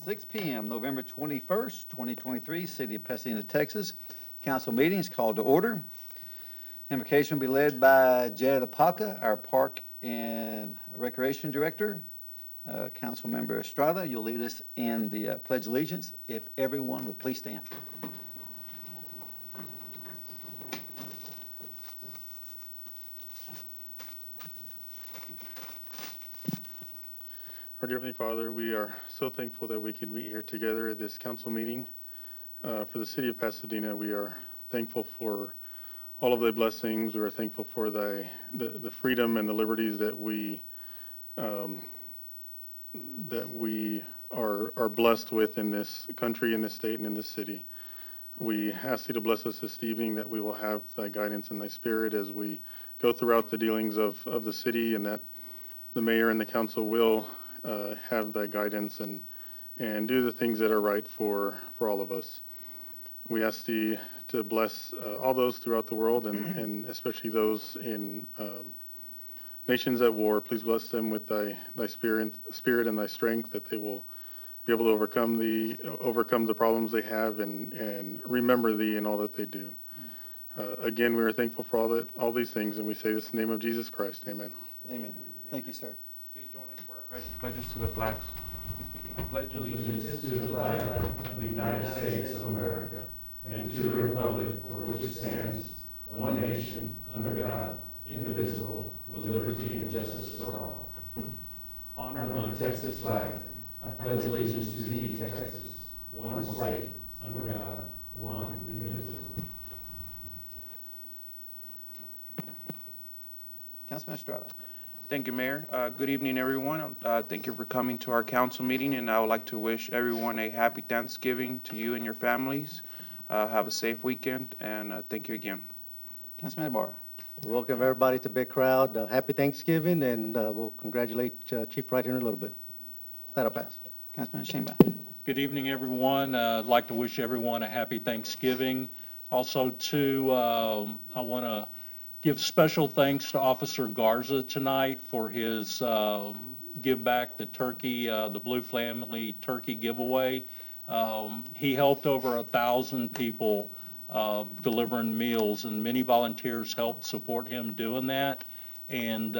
6 p.m., November 21st, 2023, City of Pasadena, Texas. Council meeting is called to order. Invocation will be led by Jed Apaka, our Park and Recreation Director. Councilmember Estrada, you'll lead us in the Pledge of Allegiance. If everyone would please stand. Our dear Heavenly Father, we are so thankful that we can meet here together at this council meeting. For the city of Pasadena, we are thankful for all of thy blessings. We are thankful for the freedom and the liberties that we are blessed with in this country, in this state, and in this city. We ask thee to bless us this evening, that we will have thy guidance and thy spirit as we go throughout the dealings of the city, and that the mayor and the council will have thy guidance and do the things that are right for all of us. We ask thee to bless all those throughout the world, and especially those in nations at war. Please bless them with thy spirit and thy strength, that they will be able to overcome the problems they have and remember thee in all that they do. Again, we are thankful for all these things, and we say this in the name of Jesus Christ. Amen. Amen. Thank you, sir. Please join us for our pledges to the flags. I pledge allegiance to the flag of the United States of America and to the republic for which it stands, one nation, under God, indivisible, with liberty and justice for all. Honor the Texas flag. I pledge allegiance to thee, Texas, one state, under God, one indivisible. Councilman Estrada. Thank you, Mayor. Good evening, everyone. Thank you for coming to our council meeting, and I would like to wish everyone a happy Thanksgiving to you and your families. Have a safe weekend, and thank you again. Councilman Ibarra. Welcome everybody to Big Crowd. Happy Thanksgiving, and we'll congratulate Chief Wright here in a little bit. That'll pass. Councilman Sheinbaum. Good evening, everyone. I'd like to wish everyone a happy Thanksgiving. Also, too, I want to give special thanks to Officer Garza tonight for his give back the turkey, the Blue Family turkey giveaway. He helped over 1,000 people delivering meals, and many volunteers helped support him doing that. And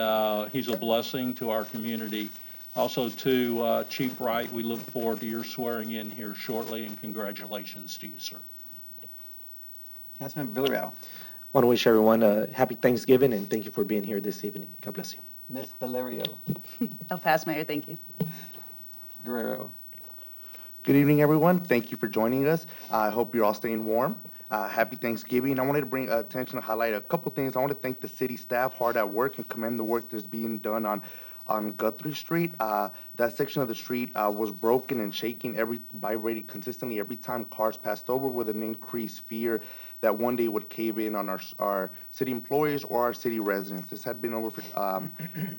he's a blessing to our community. Also, to Chief Wright, we look forward to your swearing in here shortly, and congratulations to you, sir. Councilman Villarreal. I want to wish everyone a happy Thanksgiving, and thank you for being here this evening. God bless you. Ms. Valerio. I'll pass, Mayor. Thank you. Guerrero. Good evening, everyone. Thank you for joining us. I hope you're all staying warm. Happy Thanksgiving. I wanted to bring attention to highlight a couple things. I want to thank the city staff hard at work and commend the work that's being done on Guthrie Street. That section of the street was broken and shaking, vibrating consistently every time cars passed over, with an increased fear that one day would cave in on our city employees or our city residents. This had been over for,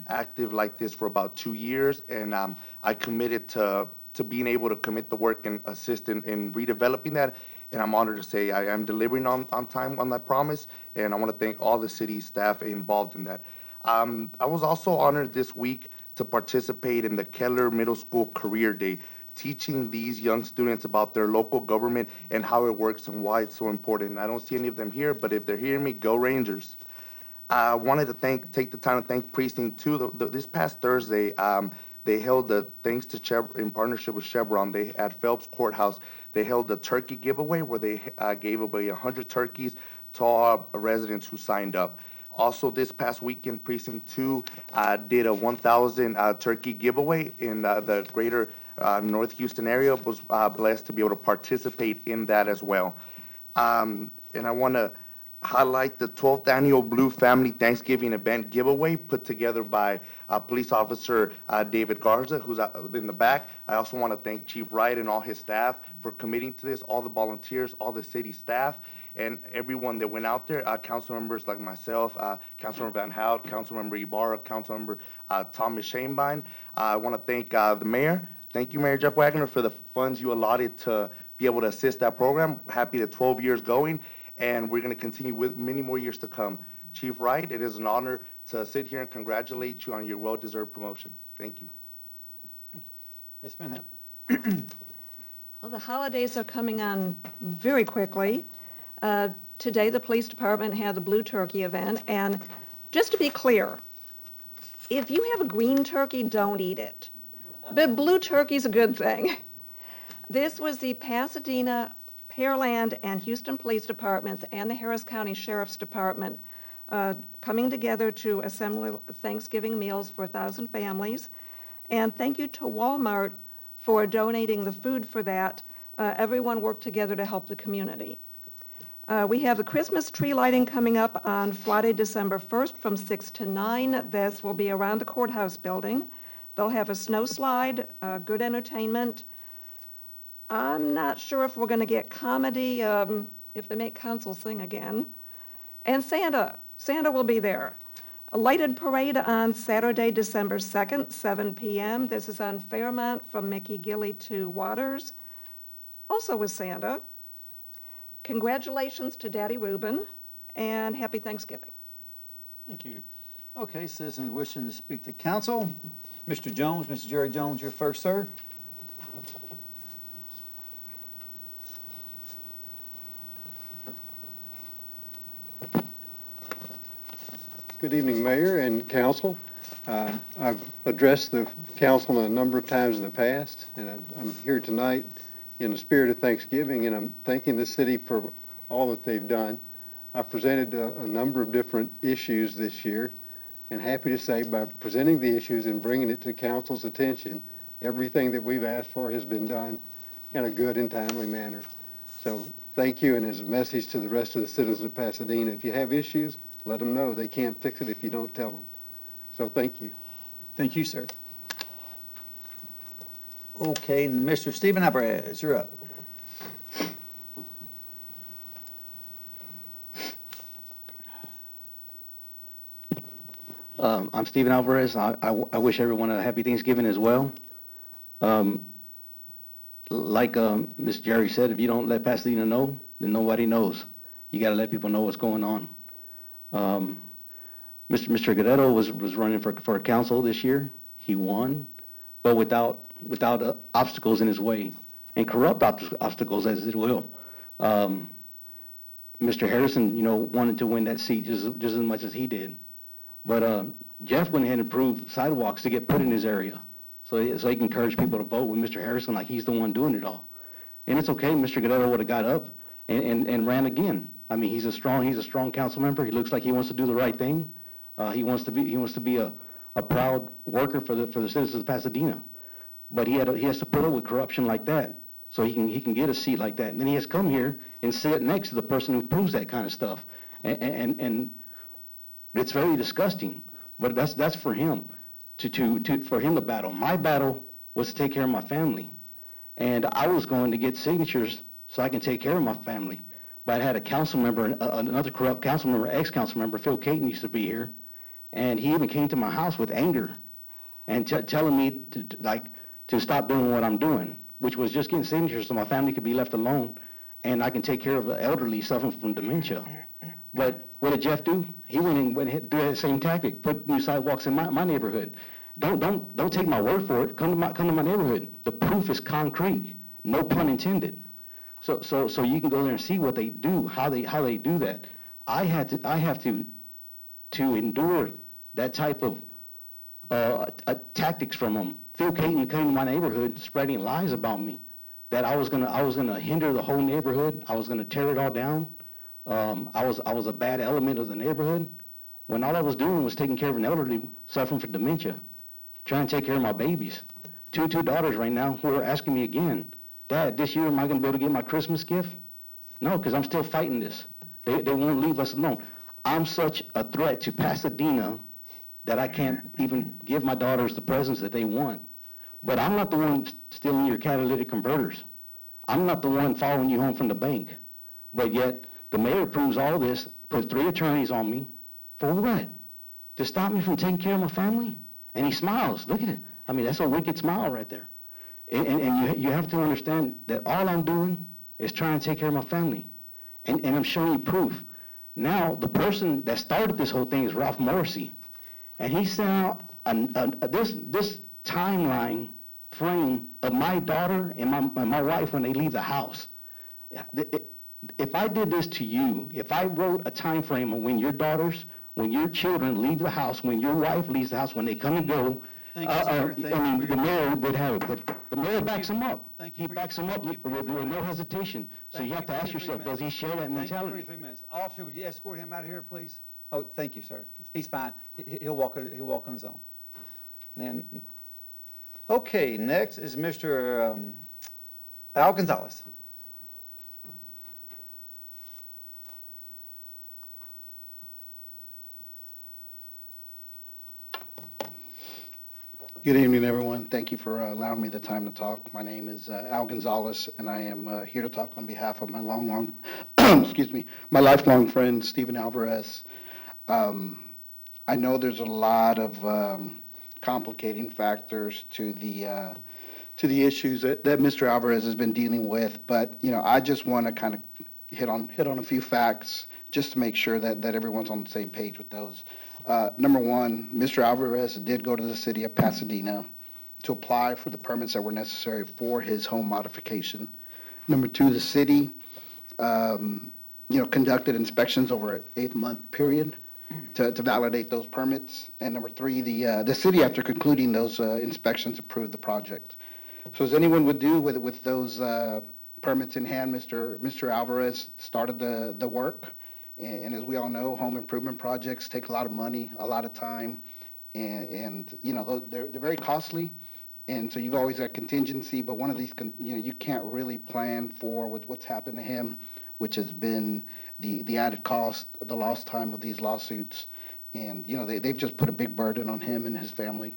active like this for about 2 years, and I committed to being able to commit the work and assist in redeveloping that. And I'm honored to say I am delivering on time on that promise, and I want to thank all the city staff involved in that. I was also honored this week to participate in the Keller Middle School Career Day, teaching these young students about their local government and how it works and why it's so important. I don't see any of them here, but if they're hearing me, go Rangers. I wanted to take the time to thank Precinct 2. This past Thursday, they held thanks to in partnership with Chevron, at Phelps Courthouse, they held a turkey giveaway where they gave away 100 turkeys to all residents who signed up. Also, this past weekend, Precinct 2 did a 1,000 turkey giveaway in the greater North Houston area. Was blessed to be able to participate in that as well. And I want to highlight the 12th annual Blue Family Thanksgiving event giveaway put together by Police Officer David Garza, who's in the back. I also want to thank Chief Wright and all his staff for committing to this, all the volunteers, all the city staff, and everyone that went out there, council members like myself, Councilmember Van Hout, Councilmember Ibarra, Councilmember Thomas Sheinbein. I want to thank the mayor. Thank you, Mayor Jeff Wagner, for the funds you allotted to be able to assist that program. Happy that 12 years going, and we're going to continue with many more years to come. Chief Wright, it is an honor to sit here and congratulate you on your well-deserved promotion. Thank you. Ms. Van Hout. Well, the holidays are coming on very quickly. Today, the police department had the Blue Turkey event, and just to be clear, if you have a green turkey, don't eat it. But blue turkey's a good thing. This was the Pasadena, Pearland, and Houston Police Departments and the Harris County Sheriff's Department coming together to assemble Thanksgiving meals for 1,000 families. And thank you to Walmart for donating the food for that. Everyone worked together to help the community. We have the Christmas tree lighting coming up on Friday, December 1st from 6 to 9. This will be around the courthouse building. They'll have a snow slide, good entertainment. I'm not sure if we're going to get comedy, if they make council sing again. And Santa will be there. A lighted parade on Saturday, December 2nd, 7 p.m. This is on Fairmont from Mickey Gilley to Waters. Also with Santa. Congratulations to Daddy Reuben, and happy Thanksgiving. Thank you. Okay, citizens wishing to speak to council. Mr. Jones, Mr. Jerry Jones, you're first, sir. Good evening, Mayor and Council. I've addressed the council a number of times in the past, and I'm here tonight in the spirit of Thanksgiving, and I'm thanking the city for all that they've done. I've presented a number of different issues this year, and happy to say by presenting the issues and bringing it to council's attention, everything that we've asked for has been done in a good and timely manner. So thank you, and as a message to the rest of the citizens of Pasadena, if you have issues, let them know. They can't fix it if you don't tell them. So thank you. Thank you, sir. Okay, Mr. Stephen Alvarez, you're up. I'm Stephen Alvarez. I wish everyone a happy Thanksgiving as well. Like Ms. Jerry said, if you don't let Pasadena know, then nobody knows. You got to let people know what's going on. Mr. Guerrero was running for council this year. He won, but without obstacles in his way, and corrupt obstacles as it will. Mr. Harrison, wanted to win that seat just as much as he did. But Jeff went ahead and approved sidewalks to get put in his area, so he can encourage people to vote with Mr. Harrison like he's the one doing it all. And it's okay, Mr. Guerrero would have got up and ran again. I mean, he's a strong council member. He looks like he wants to do the right thing. He wants to be a proud worker for the citizens of Pasadena. But he has to put up with corruption like that so he can get a seat like that. And then he has to come here and sit next to the person who proves that kind of stuff. And it's very disgusting. But that's for him for him to battle. My battle was to take care of my family. And I was going to get signatures so I can take care of my family. But I had a council member, another corrupt council member, ex-council member, Phil Caton used to be here, and he even came to my house with anger and telling me to stop doing what I'm doing, which was just getting signatures so my family could be left alone and I can take care of the elderly suffering from dementia. But what did Jeff do? He went and do that same tactic, put new sidewalks in my neighborhood. Don't take my word for it. Come to my neighborhood. The proof is concrete. No pun intended. So you can go there and see what they do, how they do that. I have to endure that type of tactics from them. Phil Caton came to my neighborhood spreading lies about me, that I was gonna hinder the whole neighborhood. I was gonna tear it all down. I was a bad element of the neighborhood, when all I was doing was taking care of an elderly suffering from dementia, trying to take care of my babies. Two daughters right now who are asking me again, Dad, this year am I going to be able to get my Christmas gift? No, because I'm still fighting this. They won't leave us alone. I'm such a threat to Pasadena that I can't even give my daughters the presents that they want. But I'm not the one stealing your catalytic converters. I'm not the one following you home from the bank. But yet, the mayor approves all this, put 3 attorneys on me. For what? To stop me from taking care of my family? And he smiles. Look at it. I mean, that's a wicked smile right there. And you have to understand that all I'm doing is trying to take care of my family. And I'm showing you proof. Now, the person that started this whole thing is Ralph Morrissey. And he sent out this timeline frame of my daughter and my wife when they leave the house. If I did this to you, if I wrote a time frame of when your daughters, when your children leave the house, when your wife leaves the house, when they come and go, Thank you, sir. Thank you I mean, for the your- mayor would have it, but the mayor backs him up. Thank you He for your- backs him up thank you for with your no hesitation. So Thank you have you to for ask your 3 yourself, does he minutes. share that Thank you for mentality? your 3 minutes. Officer, would you escort him out of here, please? Oh, thank you, sir. He's fine. He'll walk on his own. Then, okay, next is Mr. Al Gonzalez. Good evening, everyone. Thank you for allowing me the time to talk. My name is Al Gonzalez, and I am here to talk on behalf of my excuse me, my lifelong friend, Stephen Alvarez. I know there's a lot of complicating factors to the issues that Mr. Alvarez has been dealing with, but, you know, I just want to kind of hit on a few facts just to make sure that everyone's on the same page with those. Number one, Mr. Alvarez did go to the city of Pasadena to apply for the permits that were necessary for his home modification. Number two, the city, conducted inspections over an 8-month period to validate those permits. And number three, the city, after concluding those inspections, approved the project. So as anyone would do with those permits in hand, Mr. Alvarez started the work. And as we all know, home improvement projects take a lot of money, a lot of time, and you know, they're very costly. And so you've always got contingency, but one of these, you can't really plan for what's happened to him, which has been the added cost, the lost time of these lawsuits. And, you know, they've just put a big burden on him and his family.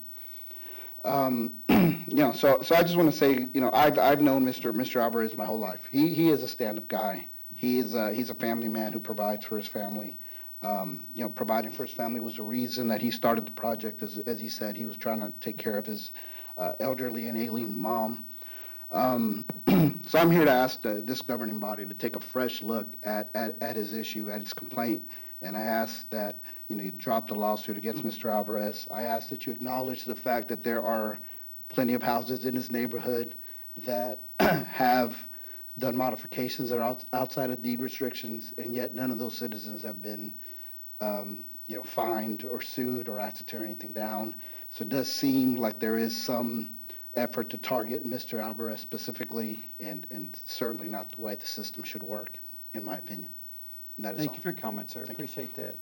So I just want to say, you know, I've known Mr. Alvarez my whole life. He is a stand-up guy. He's a family man who provides for his family. Providing for his family was the reason that he started the project. As he said, he was trying to take care of his elderly and ailing mom. So I'm here to ask this governing body to take a fresh look at his issue, at his complaint. And I ask that, you drop the lawsuit against Mr. Alvarez. I ask that you acknowledge the fact that there are plenty of houses in his neighborhood that have done modifications that are outside of deed restrictions, and yet none of those citizens have been, fined or sued or asked to tear anything down. So it does seem like there is some effort to target Mr. Alvarez specifically, and certainly not the way the system should work, in my opinion. And that is Thank all. you for your comment, sir. Thank you. Appreciate that.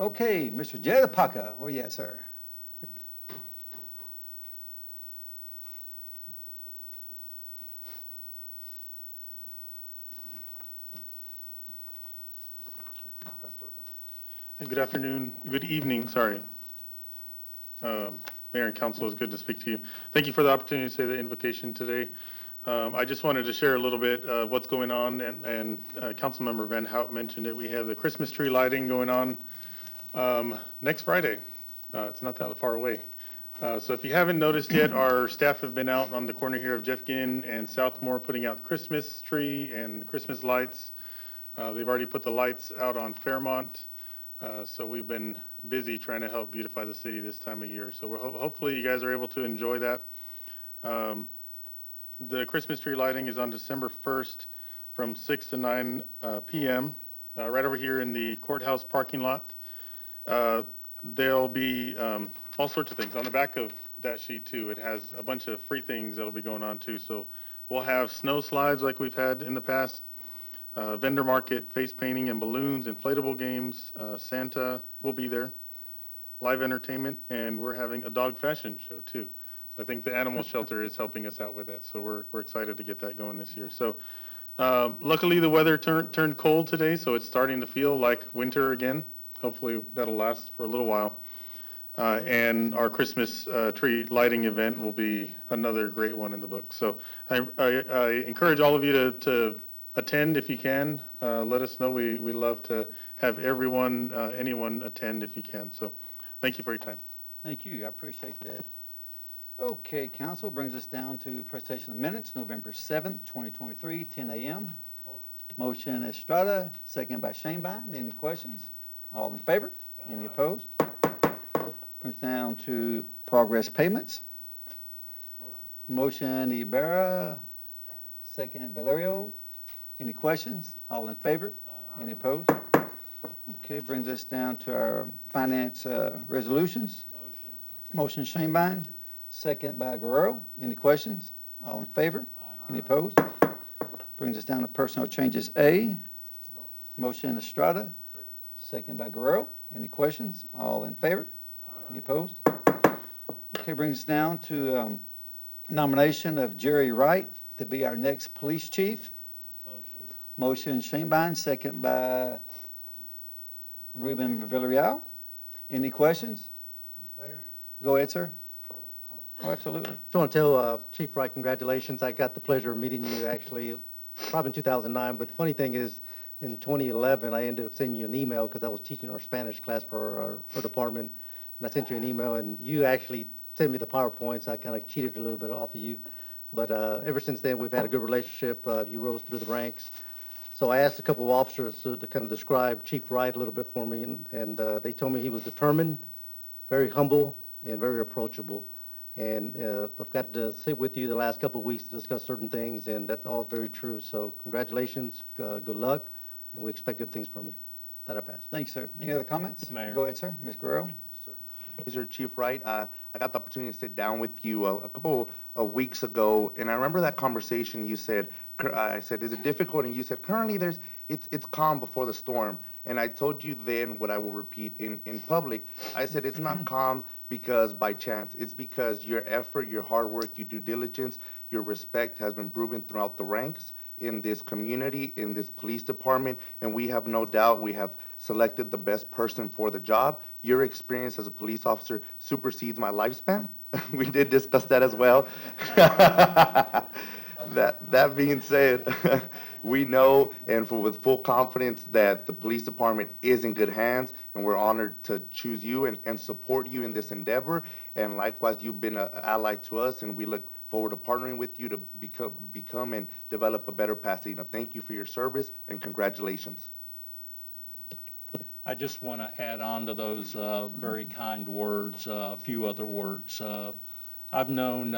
Okay, Mr. Jed Apaka. Oh, yes, sir. Good afternoon, good evening, sorry. Mayor and council, it's good to speak to you. Thank you for the opportunity to say the invocation today. I just wanted to share a little bit of what's going on, and Councilmember Van Hout mentioned it. We have the Christmas tree lighting going on next Friday. It's not that far away. So if you haven't noticed yet, our staff have been out on the corner here of Jeff Ginn and Southmore putting out the Christmas tree and Christmas lights. They've already put the lights out on Fairmont. So we've been busy trying to help beautify the city this time of year. So hopefully you guys are able to enjoy that. The Christmas tree lighting is on December 1st from 6 to 9 p.m. Right over here in the courthouse parking lot. There'll be all sorts of things. On the back of that sheet too, it has a bunch of free things that'll be going on too. So we'll have snow slides like we've had in the past. Vendor market, face painting and balloons, inflatable games, Santa will be there, live entertainment, and we're having a dog fashion show too. So I think the animal shelter is helping us out with that, so we're excited to get that going this year. So luckily the weather turned cold today, so it's starting to feel like winter again. Hopefully that'll last for a little while. And our Christmas tree lighting event will be another great one in the book. So I encourage all of you to attend if you can. Let us know. We love to have everyone, anyone attend if you can. So thank you for your time. Thank you. I appreciate that. Okay, council brings us down to presentation of minutes, November 7th, 2023, 10 a.m. Motion Estrada, second by Shanebind. Any questions? All in favor? Any opposed? Brings down to progress payments. Motion Ibarra, second Valerio. Any questions? All in favor? Any opposed? Okay, brings us down to our finance resolutions. Motion Shanebine, second by Guerrero. Any questions? All in favor? Any opposed? Brings us down to personnel changes A. Motion Estrada, second by Guerrero. Any questions? All in favor? Any opposed? Okay, brings us down to nomination of Jerry Wright to be our next police chief. Motion Shanebine, second by Ruben Villarreal. Any questions? Mayor? Go ahead, sir. Oh, absolutely. Just want to tell Chief Wright, congratulations. I got the pleasure of meeting you actually probably in 2009, but the funny thing is, in 2011, I ended up sending you an email because I was teaching our Spanish class for our department, and I sent you an email, and you actually sent me the PowerPoints. I kind of cheated a little bit off of you, but ever since then, we've had a good relationship. You rose through the ranks. So I asked a couple of officers to kind of describe Chief Wright a little bit for me, and they told me he was determined, very humble, and very approachable. And I've got to sit with you the last couple of weeks to discuss certain things, and that's all very true. So congratulations, good luck, and we expect good things from you. That I pass. Thanks, sir. Any other comments? Mayor. Go ahead, sir. Ms. Guerrero. Yes, sir, Chief Wright. I got the opportunity to sit down with you a couple of weeks ago, and I remember that conversation. You said, I said, is it difficult? And you said, currently it's calm before the storm. And I told you then what I will repeat in public. I said, it's not calm because by chance. It's because your effort, your hard work, your due diligence, your respect has been proven throughout the ranks in this community, in this police department, and we have no doubt we have selected the best person for the job. Your experience as a police officer supersedes my lifespan. We did discuss that as well. That being said, we know and with full confidence that the police department is in good hands, and we're honored to choose you and support you in this endeavor. And likewise, you've been an ally to us, and we look forward to partnering with you to become and develop a better Pasadena. Thank you for your service, and congratulations. I just want to add on to those very kind words, a few other words. I've known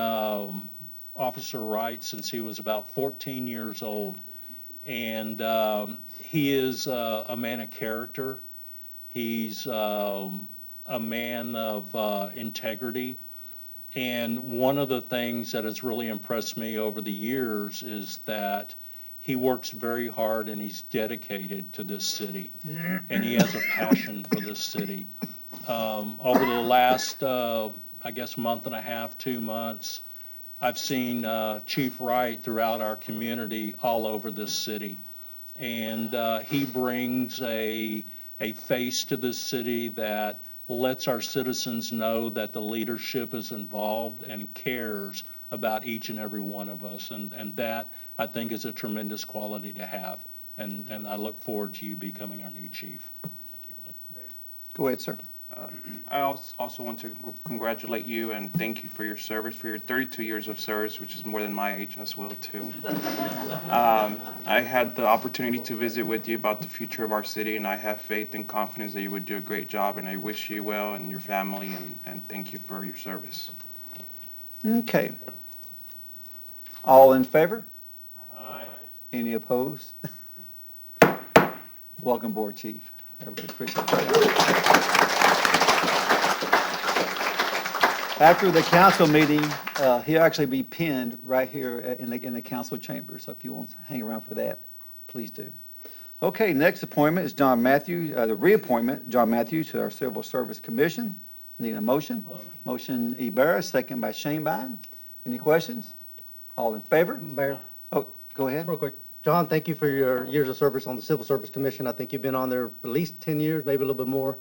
Officer Wright since he was about 14 years old, and he is a man of character. He's a man of integrity. And one of the things that has really impressed me over the years is that he works very hard and he's dedicated to this city. And he has a passion for this city. Over the last, I guess, month and a half, 2 months, I've seen Chief Wright throughout our community all over this city. And he brings a face to this city that lets our citizens know that the leadership is involved and cares about each and every one of us. And that, I think, is a tremendous quality to have. And I look forward to you becoming our new chief. Go ahead, sir. I also want to congratulate you and thank you for your service, for your 32 years of service, which is more than my age as well, too. I had the opportunity to visit with you about the future of our city, and I have faith and confidence that you would do a great job, and I wish you well and your family, and thank you for your service. Okay. All in favor? Aye. Any opposed? Welcome aboard, Chief. Everybody appreciate that. After the council meeting, he'll actually be pinned right here in the council chamber. So if you want to hang around for that, please do. Okay, next appointment is John Matthews, the reappointment, John Matthews to our Civil Service Commission. Need a motion? Motion Ibarra, second by Shanebine. Any questions? All in favor? Mayor? Oh, go ahead. Real quick. John, thank you for your years of service on the Civil Service Commission. I think you've been on there at least 10 years, maybe a little bit more.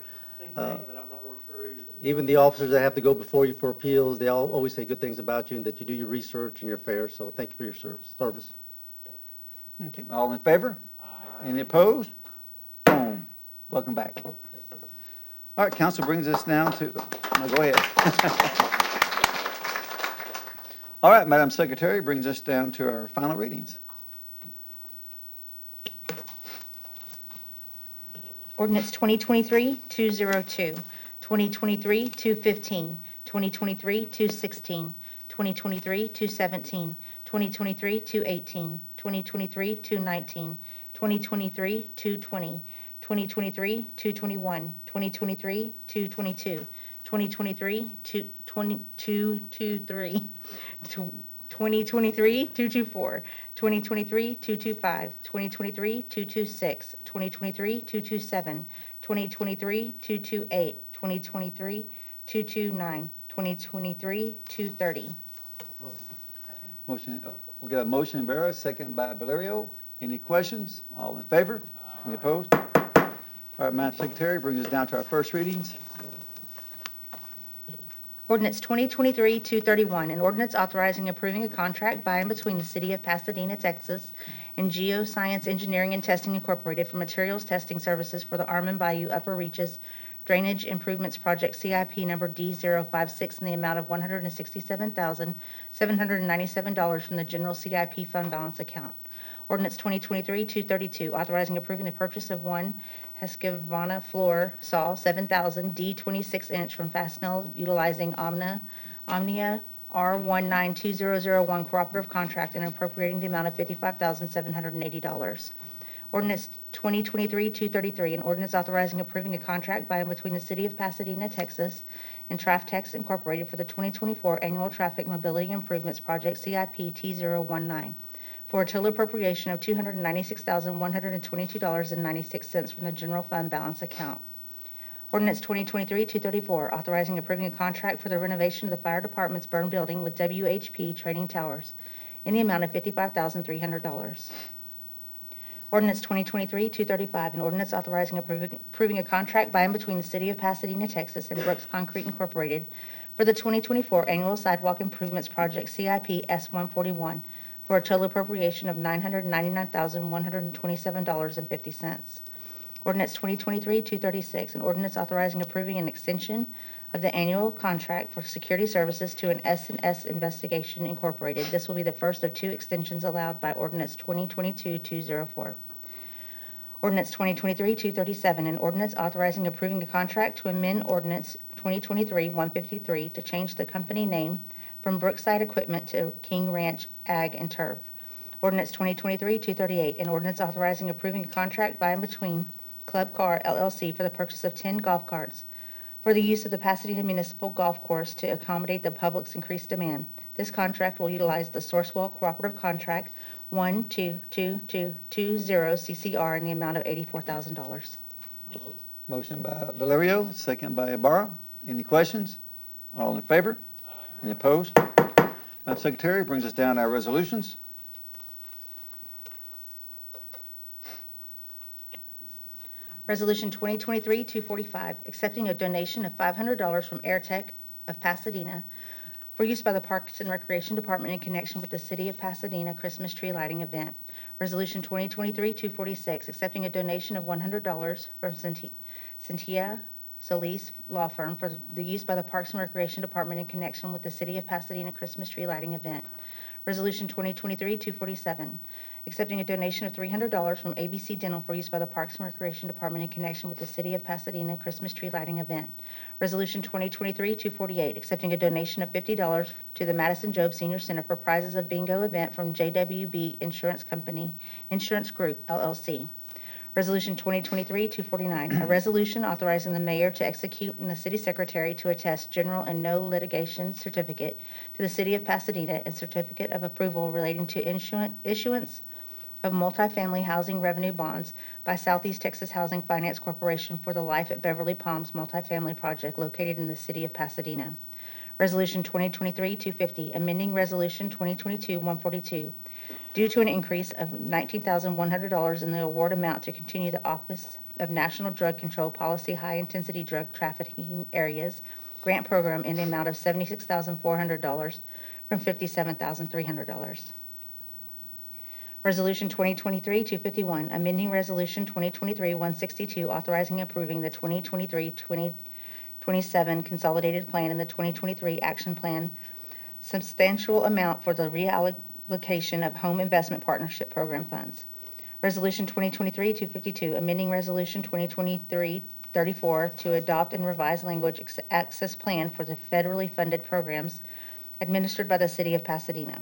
Even the officers that have to go before you for appeals, they all always say good things about you and that you do your research and your affairs. So thank you for your service. Okay, all in favor? Aye. Any opposed? Boom. Welcome back. All right, council brings us down to, no, go ahead. All right, Madam Secretary brings us down to our final readings. Ordinance 2023-202, 2023-215, 2023-216, 2023-217, 2023-218, 2023-219, 2023-220, 2023-221, 2023-222, 2023-223, 2023-224, 2023-225, 2023-226, 2023-227, 2023-228, 2023-229, 2023-230. Motion, we got a motion, Barrow, second by Valerio. Any questions? All in favor? Any opposed? All right, Madam Secretary, brings us down to our first readings. Ordinance 2023-231, an ordinance authorizing and approving a contract by and between the City of Pasadena, Texas, and Geoscience Engineering and Testing Incorporated for materials testing services for the Armand Bayou Upper Reaches Drainage Improvements Project CIP number D056 in the amount of $167,797 from the general CIP fund balance account. Ordinance 2023-232, authorizing approving the purchase of one Husqvarna floor saw 7,000 D 26-inch from Fastenal utilizing Omnia R1920001 cooperative contract and appropriating the amount of $55,780. Ordinance 2023-233, an ordinance authorizing approving a contract by and between the City of Pasadena, Texas, and Traftex Incorporated for the 2024 Annual Traffic Mobility Improvements Project CIP T019 for a total appropriation of $296,122.96 from the general fund balance account. Ordinance 2023-234, authorizing approving a contract for the renovation of the fire department's burned building with WHP Training Towers in the amount of $55,300. Ordinance 2023-235, an ordinance authorizing approving a contract by and between the City of Pasadena, Texas, and Brooks Concrete Incorporated for the 2024 Annual Sidewalk Improvements Project CIP S141 for a total appropriation of $999,127.50. Ordinance 2023-236, an ordinance authorizing approving an extension of the annual contract for security services to an S&S Investigation Incorporated. This will be the first of two extensions allowed by Ordinance 2022-204. Ordinance 2023-237, an ordinance authorizing approving a contract to amend Ordinance 2023-153 to change the company name from Brookside Equipment to King Ranch Ag and Turf. Ordinance 2023-238, an ordinance authorizing approving a contract by and between Club Car LLC for the purchase of 10 golf carts for the use of the Pasadena Municipal Golf Course to accommodate the public's increased demand. This contract will utilize the Sourcewell Cooperative Contract 12220 CCR in the amount of $84,000. Motion by Valerio, second by Ibarra. Any questions? All in favor? Any opposed? Madam Secretary, brings us down to our resolutions. Resolution 2023-245, accepting a donation of $500 from AirTech of Pasadena for use by the Parks and Recreation Department in connection with the City of Pasadena Christmas tree lighting event. Resolution 2023-246, accepting a donation of $100 from Cynthia Solis Law Firm for the use by the Parks and Recreation Department in connection with the City of Pasadena Christmas tree lighting event. Resolution 2023-247, accepting a donation of $300 from ABC Dental for use by the Parks and Recreation Department in connection with the City of Pasadena Christmas tree lighting event. Resolution 2023-248, accepting a donation of $50 to the Madison Job Senior Center for prizes of bingo event from JWB Insurance Company, Insurance Group, LLC. Resolution 2023-249, a resolution authorizing the mayor to execute and the city secretary to attest general and no litigation certificate to the City of Pasadena and certificate of approval relating to issuance of multifamily housing revenue bonds by Southeast Texas Housing Finance Corporation for the Life at Beverly Palms multifamily project located in the City of Pasadena. Resolution 2023-250, amending Resolution 2022-142, due to an increase of $19,100 in the award amount to continue the Office of National Drug Control Policy High-Intensity Drug Trafficking Areas Grant Program in the amount of $76,400 from $57,300. Resolution 2023-251, amending Resolution 2023-162, authorizing and approving the 2023-2027 Consolidated Plan and the 2023 Action Plan substantial amount for the reallocation of Home Investment Partnership Program funds. Resolution 2023-252, amending Resolution 2023-34 to adopt and revise language access plan for the federally funded programs administered by the City of Pasadena.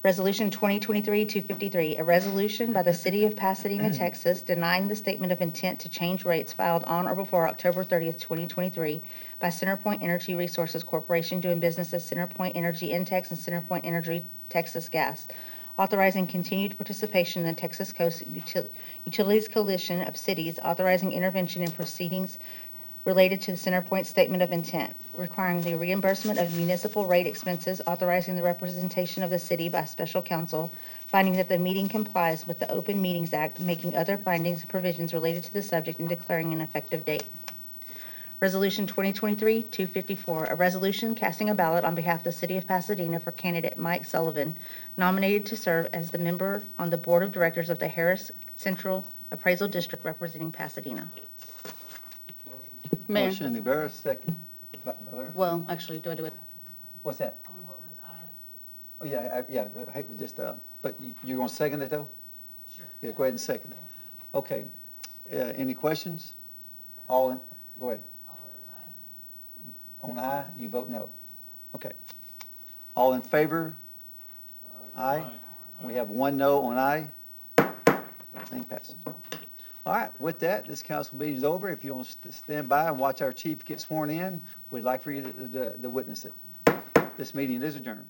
Resolution 2023-253, a resolution by the City of Pasadena, Texas, denying the statement of intent to change rates filed on or before October 30th, 2023 by CenterPoint Energy Resources Corporation doing business as CenterPoint Energy Intex and CenterPoint Energy Texas Gas, authorizing continued participation in the Texas Coast Utilities Coalition of Cities, authorizing intervention in proceedings related to the CenterPoint Statement of Intent, requiring the reimbursement of municipal rate expenses, authorizing the representation of the city by special counsel, finding that the meeting complies with the Open Meetings Act, making other findings and provisions related to the subject, and declaring an effective date. Resolution 2023-254, a resolution casting a ballot on behalf of the City of Pasadena for candidate Mike Sullivan, nominated to serve as the member on the Board of Directors of the Harris Central Appraisal District representing Pasadena. Mayor, Motion, Ibarra, second. Butler. well, actually, do I do it? What's that? Oh, yeah, yeah, hey, just, but you're gonna second it, though? Sure. Yeah, go ahead and second it. Okay. Any questions? All in, go ahead. On aye, you vote no. Okay. All in favor? Aye. We have one no on aye. Thing passes. All right, with that, this council meeting is over. If you want to stand by and watch our chief get sworn in, we'd like for you to witness it. This meeting is adjourned.